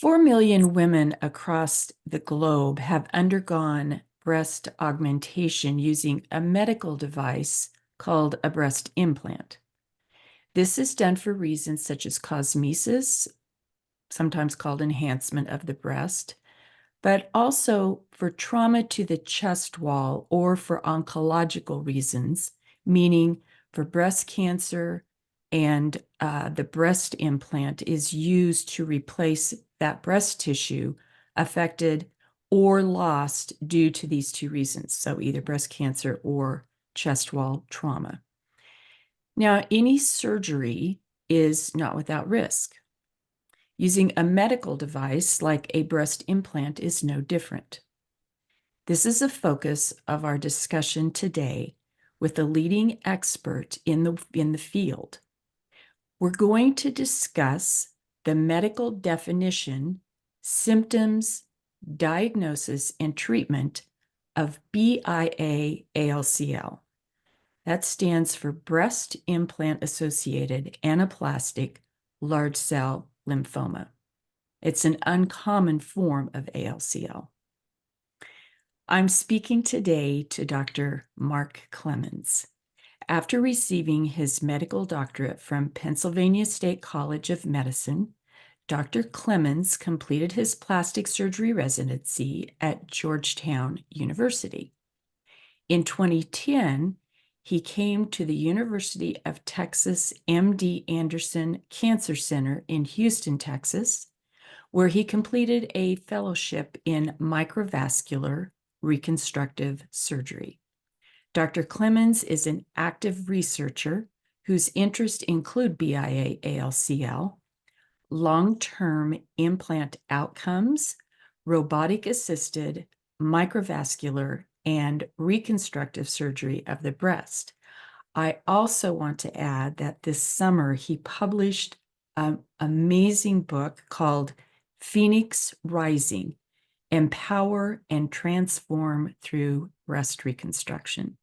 4 million women across the globe have undergone breast augmentation using a medical device called a breast implant. This is done for reasons such as cosmesis, sometimes called enhancement of the breast, but also for trauma to the chest wall or for oncological reasons, meaning for breast cancer, and the breast implant is used to replace that breast tissue affected or lost due to these two reasons. So either breast cancer or chest wall trauma. Now, any surgery is not without risk. Using a medical device like a breast implant is no different. This is a focus of our discussion today with a leading expert in the field. We're going to discuss the medical definition, symptoms, diagnosis, and treatment of BIA ALCL. That stands for breast implant-associated anaplastic large cell lymphoma. It's an uncommon form of ALCL. I'm speaking today to Dr. Mark Clemens. After receiving his medical doctorate from Pennsylvania State College of Medicine, Dr. Clemens completed his plastic surgery residency at Georgetown University. In 2010, he came to the University of Texas MD Anderson Cancer Center in Houston, Texas, where he completed a fellowship in microvascular reconstructive surgery. Dr. Clemens is an active researcher whose interests include BIA ALCL, long-term implant outcomes, robotic-assisted microvascular and reconstructive surgery of the breast. I also want to add that this summer he published an amazing book called Phoenix Rising: Empower and Transform Through Breast Reconstruction.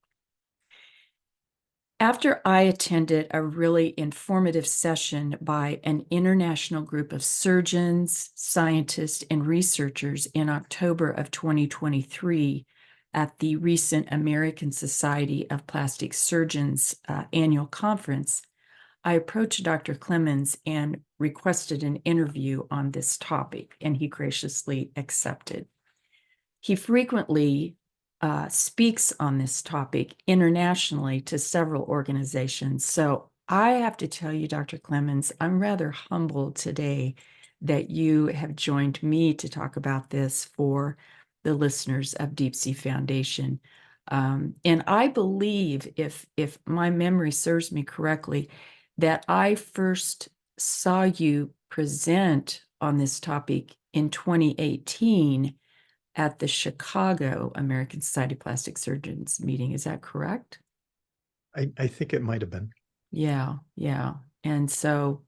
After I attended a really informative session by an international group of surgeons, scientists, and researchers in October of 2023 at the recent American Society of Plastic Surgeons annual conference, I approached Dr. Clemens and requested an interview on this topic, and he graciously accepted. He frequently speaks on this topic internationally to several organizations. So I have to tell you, Dr. Clemens, I'm rather humbled today that you have joined me to talk about this for the listeners of Deep Sea Foundation. And I believe, if my memory serves me correctly, that I first saw you present on this topic in 2018 at the Chicago American Society of Plastic Surgeons meeting. Is that correct? I think it might have been. Yeah. And so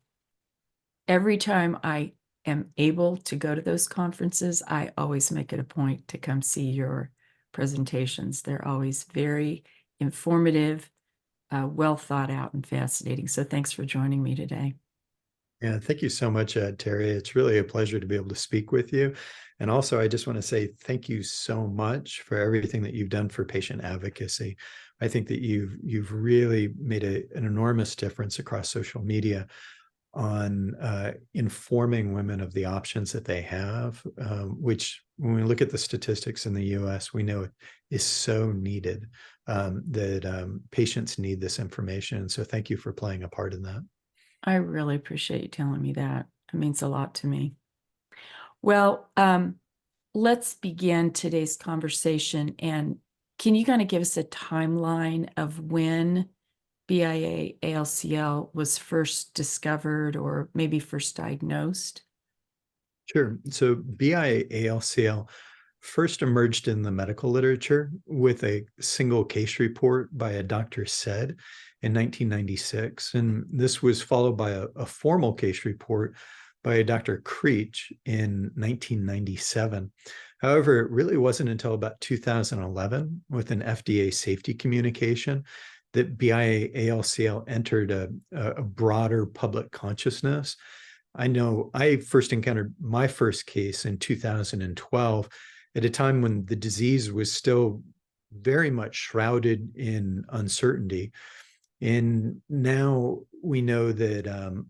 every time I am able to go to those conferences, I always make it a point to come see your presentations. They're always very informative, well thought out, and fascinating. So thanks for joining me today. Yeah, thank you so much, Terry. It's really a pleasure to be able to speak with you. And also, I just want to say thank you so much for everything that you've done for patient advocacy. I think that you've really made an enormous difference across social media on informing women of the options that they have, which when we look at the statistics in the US, we know it is so needed, that patients need this information. So thank you for playing a part in that. I really appreciate you telling me that. It means a lot to me. Well, let's begin today's conversation. And can you kind of give us a timeline of when BIA ALCL was first discovered or maybe first diagnosed? Sure. So BIA ALCL first emerged in the medical literature with a single case report by a Dr. Said in 1996. And this was followed by a formal case report by a Dr. Creech in 1997. However, it really wasn't until about 2011 with an FDA safety communication that BIA ALCL entered a broader public consciousness I know I first encountered my first case in 2012 at a time when the disease was still very much shrouded in uncertainty. And now we know that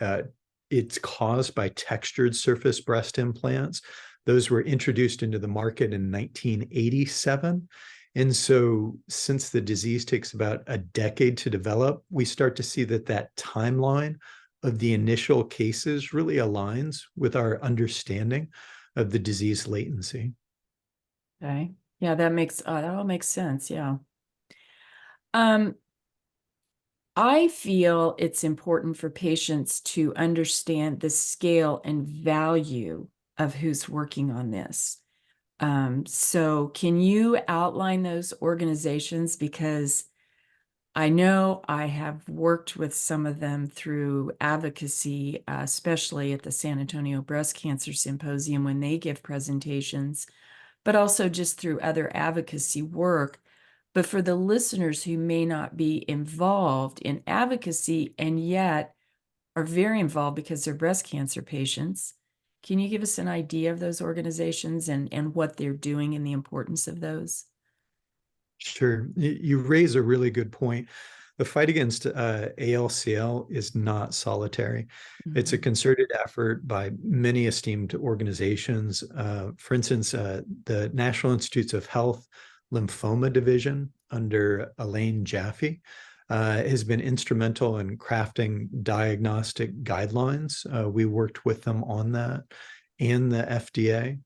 uh, it's caused by textured surface breast implants. Those were introduced into the market in 1987. And so, since the disease takes about a decade to develop, we start to see that that timeline of the initial cases really aligns with our understanding of the disease latency. Okay. Yeah, that all makes sense. Yeah. Um, I feel it's important for patients to understand the scale and value of who's working on this. So can you outline those organizations? Because I know I have worked with some of them through advocacy, especially at the San Antonio Breast Cancer Symposium when they give presentations, but also just through other advocacy work. But for the listeners who may not be involved in advocacy and yet are very involved because they're breast cancer patients, can you give us an idea of those organizations and what they're doing and the importance of those? Sure. You raise a really good point. The fight against ALCL is not solitary. It's a Mhm. concerted effort by many esteemed organizations. For instance, the National Institutes of Health Lymphoma Division under Elaine Jaffe has been instrumental in crafting diagnostic guidelines. We worked with them on that and the FDA.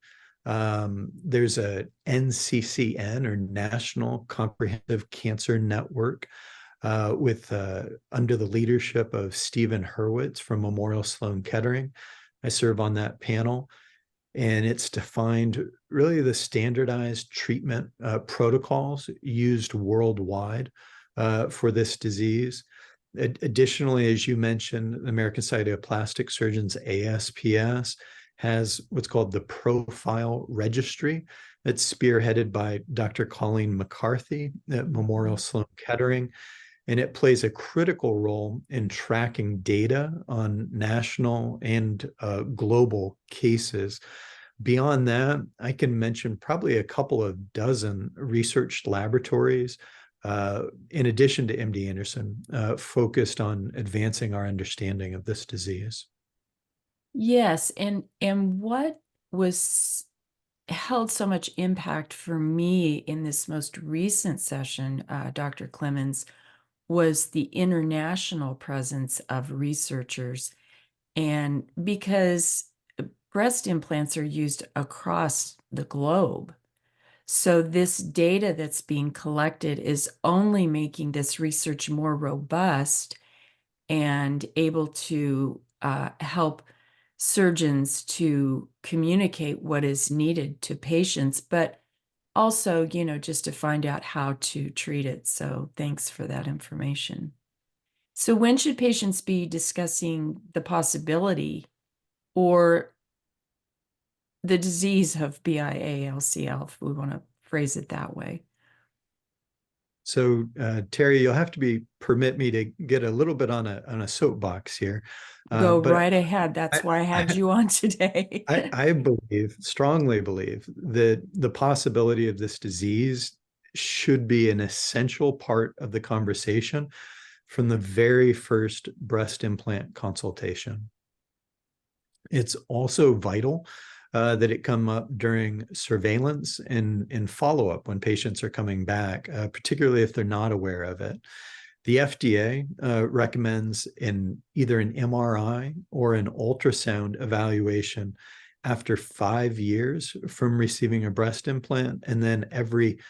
There's a NCCN or National Comprehensive Cancer Network with under the leadership of Stephen Hurwitz from Memorial Sloan Kettering. I serve on that panel, and it's defined really the standardized treatment protocols used worldwide for this disease. Additionally, as you mentioned, the American Society of Plastic Surgeons, ASPS, has what's called the Profile Registry that's spearheaded by Dr. Colleen McCarthy at Memorial Sloan Kettering. And it plays a critical role in tracking data on national and global cases. Beyond that, I can mention probably a couple of dozen research laboratories, in addition to MD Anderson, focused on advancing our understanding of this disease. Yes, and what was held so much impact for me in this most recent session, Dr. Clemens, was the international presence of researchers. And because breast implants are used across the globe, so this data that's being collected is only making this research more robust and able to help surgeons to communicate what is needed to patients, but also, just to find out how to treat it. So thanks for that information. So when should patients be discussing the possibility or the disease of BIA LCL, if we want to phrase it that way? So, Terry, you'll have to permit me to get a little bit on a soapbox here, Go but right ahead. That's why I had you on today. I believe, strongly believe, that the possibility of this disease should be an essential part of the conversation from the very first breast implant consultation. It's also vital that it come up during surveillance and follow up when patients are coming back, particularly if they're not aware of it. The FDA recommends either an MRI or an ultrasound evaluation after 5 years from receiving a breast implant, and then every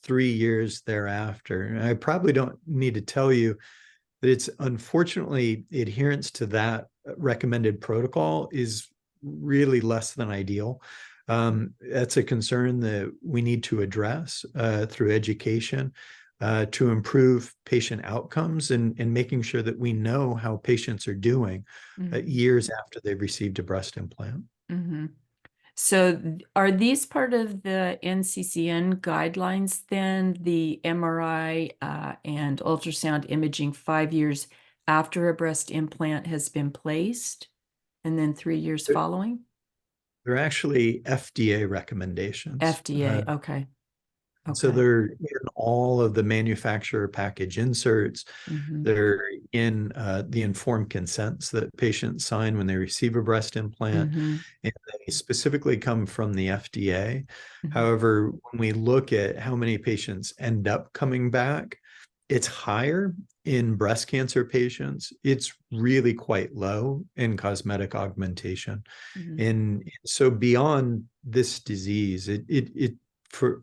3 years thereafter. And I probably don't need to tell you that it's unfortunately adherence to that recommended protocol is really less than ideal. That's a concern that we need to address through education to improve patient outcomes and making sure that we know how patients are doing Mhm. years after they've received a breast implant. Mhm. So are these part of the NCCN guidelines then, the MRI and ultrasound imaging 5 years after a breast implant has been placed? And then 3 years following? They're actually FDA recommendations. FDA. Okay. So Okay. they're in all of the manufacturer package inserts. Mm-hmm. They're in the informed consents that patients sign when they receive a breast implant, Mm-hmm. and they specifically come from the FDA. Mm-hmm. However, when we look at how many patients end up coming back, it's higher in breast cancer patients. It's really quite low in cosmetic augmentation. Mm-hmm. And so beyond this disease, for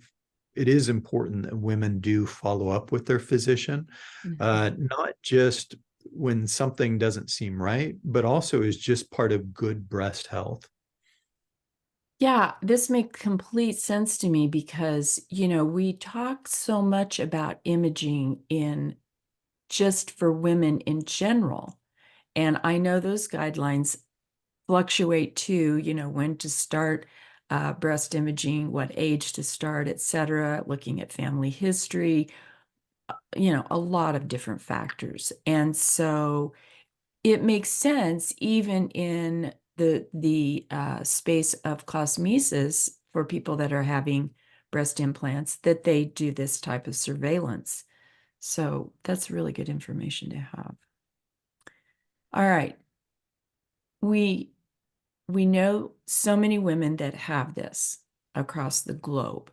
it is important that women do follow up with their physician, Mm-hmm. not just when something doesn't seem right, but also is just part of good breast health. Yeah, this makes complete sense to me because, we talk so much about imaging in just for women in general. And I know those guidelines fluctuate too, when to start breast imaging, what age to start, et cetera, looking at family history, a lot of different factors. And so it makes sense even in the space of cosmesis for people that are having breast implants that they do this type of surveillance. So that's really good information to have. All right. We we know so many women that have this across the globe.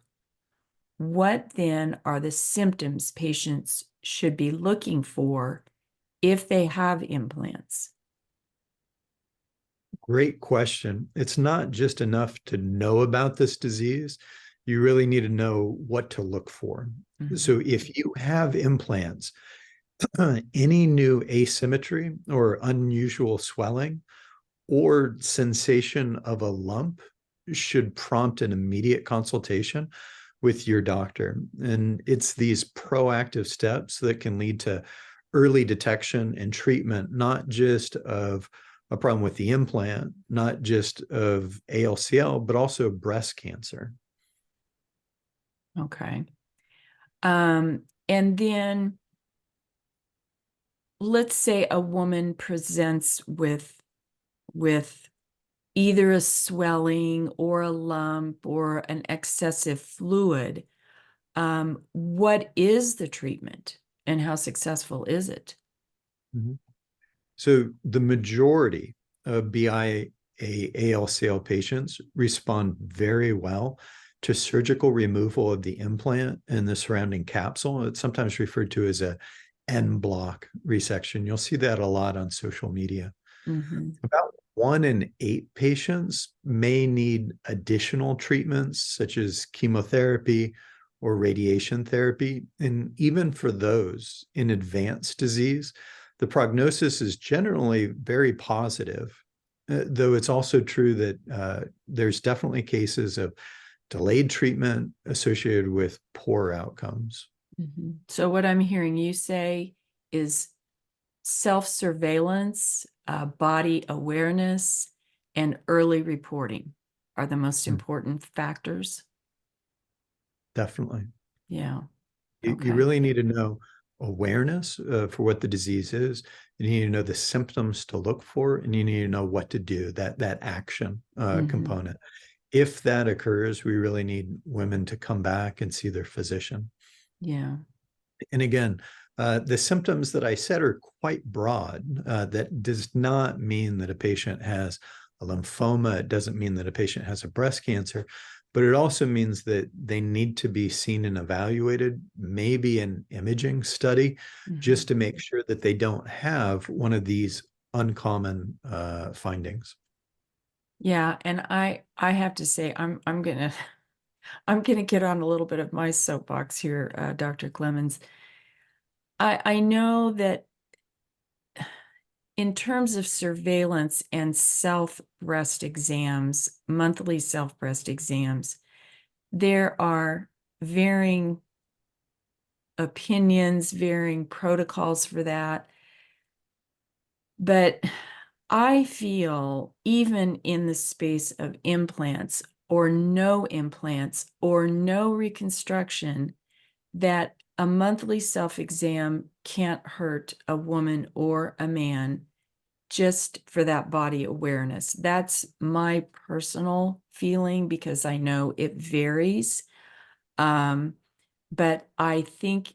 What then are the symptoms patients should be looking for if they have implants? Great question. It's not just enough to know about this disease. You really need to know what to look for. Mhm. So if you have implants, any new asymmetry or unusual swelling or sensation of a lump should prompt an immediate consultation with your doctor. And it's these proactive steps that can lead to early detection and treatment, not just of a problem with the implant, not just of ALCL, but also breast cancer. Okay. And then let's say a woman presents with either a swelling or a lump or an excessive fluid. What is the treatment and how successful is it? Mhm. So the majority of BIA ALCL patients respond very well to surgical removal of the implant and the surrounding capsule. It's sometimes referred to as a en bloc resection. You'll see that a lot on social media. Mm-hmm. About 1 in 8 patients may need additional treatments, such as chemotherapy or radiation therapy. And even for those in advanced disease, the prognosis is generally very positive, though it's also true that there's definitely cases of delayed treatment associated with poor outcomes. Mm-hmm. So what I'm hearing you say is self-surveillance, body awareness, and early reporting are the most Mm, important factors. definitely. Yeah. You Okay. really need to know awareness for what the disease is. You need to know the symptoms to look for, and you need to know what to do, that action Mm-hmm. component. If that occurs, we really need women to come back and see their physician. Yeah. And again, the symptoms that I said are quite broad. That does not mean that a patient has a lymphoma. It doesn't mean that a patient has a breast cancer, but it also means that they need to be seen and evaluated, maybe an imaging study, Mm-hmm. just to make sure that they don't have one of these uncommon findings. Yeah, and I have to say I'm gonna I'm gonna get on a little bit of my soapbox here, Dr. Clemens. I know that in terms of surveillance and self breast exams, monthly self breast exams, there are varying opinions, varying protocols for that. But I feel even in the space of implants or no reconstruction, that a monthly self exam can't hurt a woman or a man just for that body awareness. That's my personal feeling because I know it varies. But I think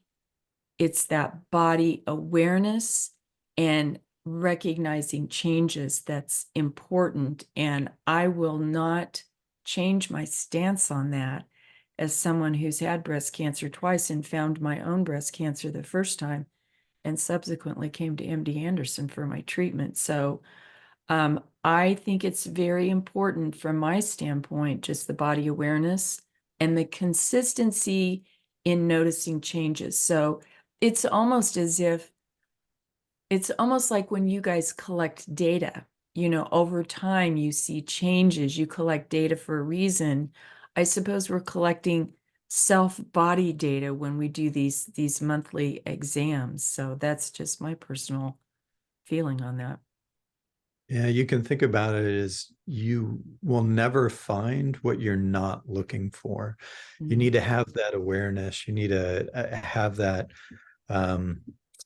it's that body awareness and recognizing changes that's important. And I will not change my stance on that as someone who's had breast cancer twice and found my own breast cancer the first time and subsequently came to MD Anderson for my treatment. So I think it's very important from my standpoint, just the body awareness and the consistency in noticing changes. So it's almost as if it's almost like when you guys collect data, over time you see changes, you collect data for a reason. I suppose we're collecting self-body data when we do these monthly exams. So that's just my personal feeling on that. Yeah, you can think about it as you will never find what you're not looking for. You Mm. need to have that awareness. You need to have that um,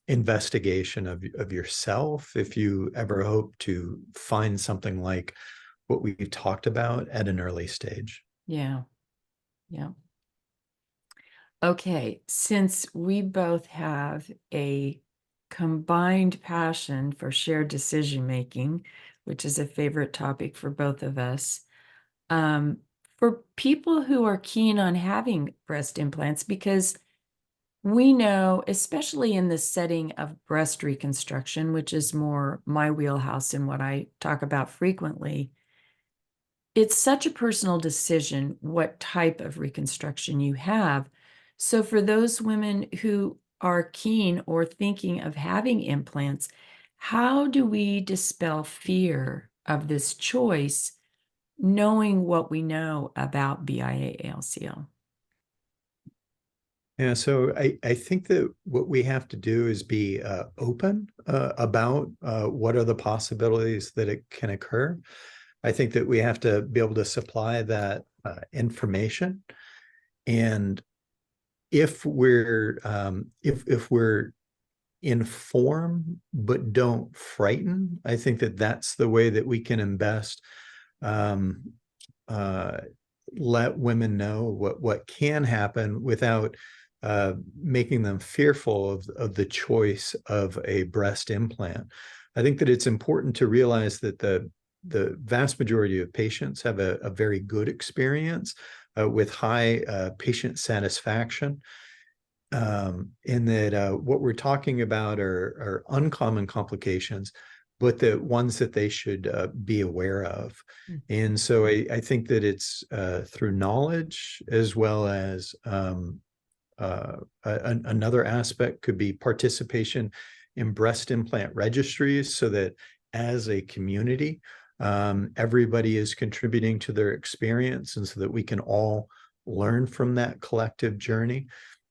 investigation of yourself if you ever hope to find something like what we talked about at an early stage. Yeah, yeah. Okay, since we both have a combined passion for shared decision making, which is a favorite topic for both of us, um, for people who are keen on having breast implants, because we know, especially in the setting of breast reconstruction, which is more my wheelhouse and what I talk about frequently, it's such a personal decision what type of reconstruction you have. So for those women who are keen or thinking of having implants, how do we dispel fear of this choice, knowing what we know about BIA ALCL? Yeah, so I think that what we have to do is be open about what are the possibilities that it can occur. I think that we have to be able to supply that information, and if we're inform but don't frighten, I think that that's the way that we can invest. Um, uh, Let women know what can happen without making them fearful of the choice of a breast implant. I think that it's important to realize that the vast majority of patients have a very good experience with high patient satisfaction, in that what we're talking about are uncommon complications, but the ones that they should be aware of. Mm. And so I think that it's through knowledge, as well as another aspect could be participation in breast implant registries, so that as a community, everybody is contributing to their experience, and so that we can all learn from that collective journey.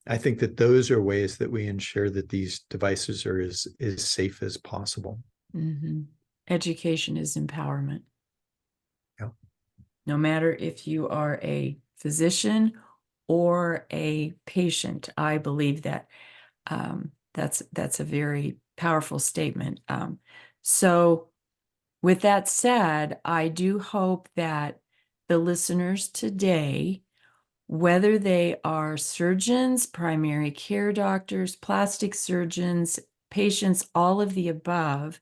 I think that those are ways that we ensure that these devices are as safe as possible. Mhm. Education is empowerment. Yeah. No matter if you are a physician or a patient, I believe that that's a very powerful statement. So, with that said, I do hope that the listeners today, whether they are surgeons, primary care doctors, plastic surgeons, patients, all of the above,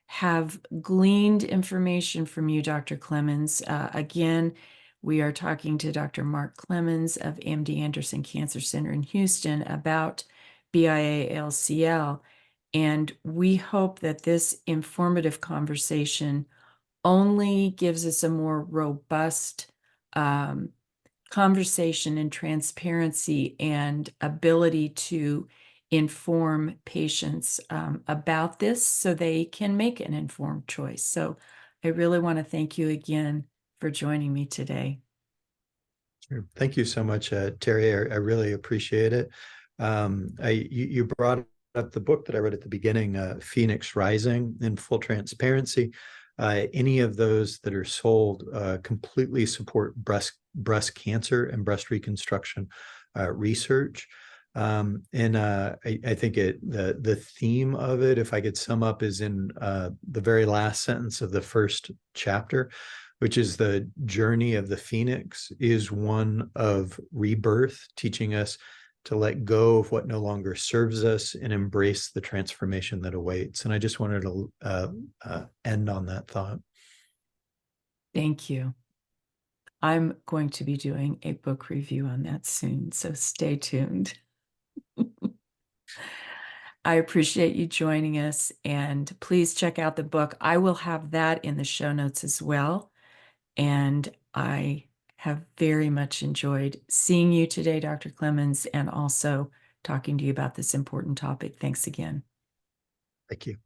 have gleaned information from you, Dr. Clemens. Again, we are talking to Dr. Mark Clemens of MD Anderson Cancer Center in Houston about BIA LCL. And we hope that this informative conversation only gives us a more robust um, conversation and transparency and ability to inform patients about this so they can make an informed choice. So I really want to thank you again for joining me today. Sure. Thank you so much, Terry. I really appreciate it. You brought up the book that I read at the beginning, Phoenix Rising, in full transparency. Any of those that are sold completely support breast cancer and breast reconstruction research. I think the theme of it, if I could sum up, is in the very last sentence of the first chapter, which is the journey of the phoenix is one of rebirth, teaching us to let go of what no longer serves us and embrace the transformation that awaits. And I just wanted to end on that thought. Thank you. I'm going to be doing a book review on that soon, so stay tuned. I appreciate you joining us, and please check out the book. I will have that in the show notes as well. And I have very much enjoyed seeing you today, Dr. Clemens, and also talking to you about this important topic. Thanks again. Thank you.